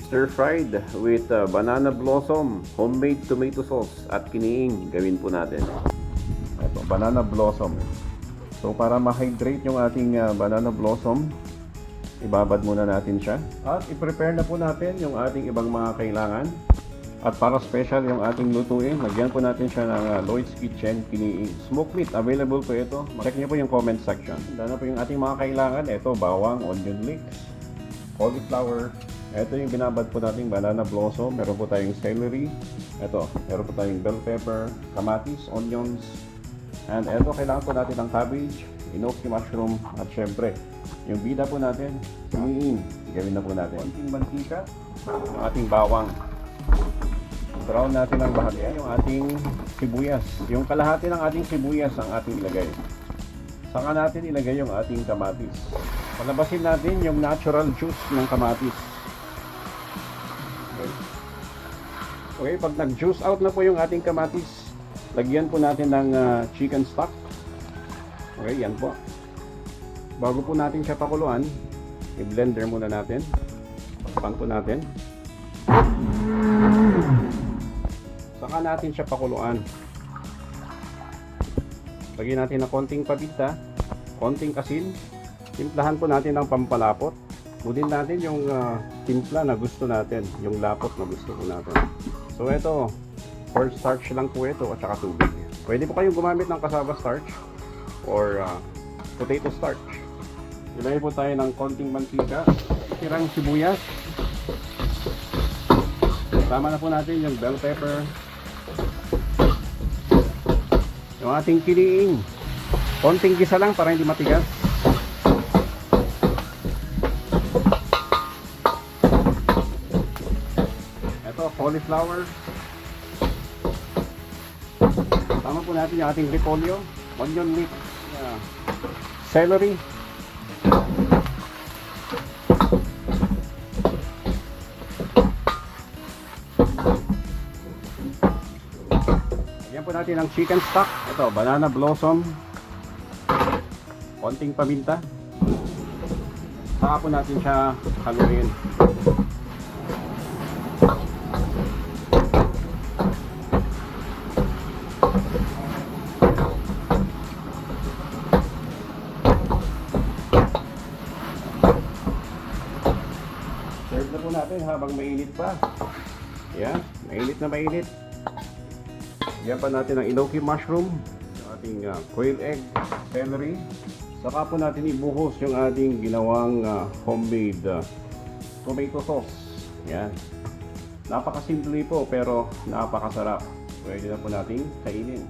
Stir-fried with banana blossom, homemade tomato sauce at kiniing. Gawin po natin. Ito, banana blossom. So para ma-hydrate yung ating banana blossom, ibabad muna natin siya. At i-prepare na po natin yung ating ibang mga kailangan. At para special yung ating lutuin, lagyan po natin siya ng Lloyd's Kitchen kiniing. Smoked meat, available po ito. Check niyo po yung comment section. Dahil po yung ating mga kailangan. Ito, bawang, onion leeks, cauliflower. Ito yung binabad po nating banana blossom. Meron po tayong celery. Ito, meron po tayong bell pepper, kamatis, onions. And ito, kailangan po natin ng cabbage, enoki mushroom, at syempre, yung bida po natin, kiniing. Gawin na po natin. Konting mantika, yung ating bawang. Brown natin ang bahagya, yung ating sibuyas. Yung kalahati ng ating sibuyas ang ating ilagay. Saka natin ilagay yung ating kamatis. Palabasin natin yung natural juice ng kamatis. Okay, pag nag-juice out na po yung ating kamatis, lagyan po natin ng chicken stock. Okay, yan po. Bago po natin siya pakuluan, i-blender muna natin. Pakpan po natin. Saka natin siya pakuluan. Lagyan natin ng konting paminta, konting asin. Timplahan po natin ng pampalapot. Kunin natin yung timpla na gusto natin, yung lapot na gusto po natin. So ito, cornstarch lang po ito at saka tubig. Pwede po kayong gumamit ng cassava starch or potato starch. Ilagay po tayo ng konting mantika, tirang sibuyas. Tama na po natin yung bell pepper, yung ating kiniing. Konting gisa lang para hindi matigas. Ito, cauliflower. Tama po natin yung ating repolyo, onion leek, celery. Lagyan po natin ang chicken stock. Ito, banana blossom. Konting paminta. Saka po natin siya haluin. Serve na po natin habang mainit pa. Yan, mainit na mainit. Lagyan pa natin ang enoki mushroom, yung ating quail egg, celery. Saka po natin ibuhos yung ating ginawang homemade tomato sauce. Yan. Napakasimple po pero napakasarap. Pwede na po nating kainin.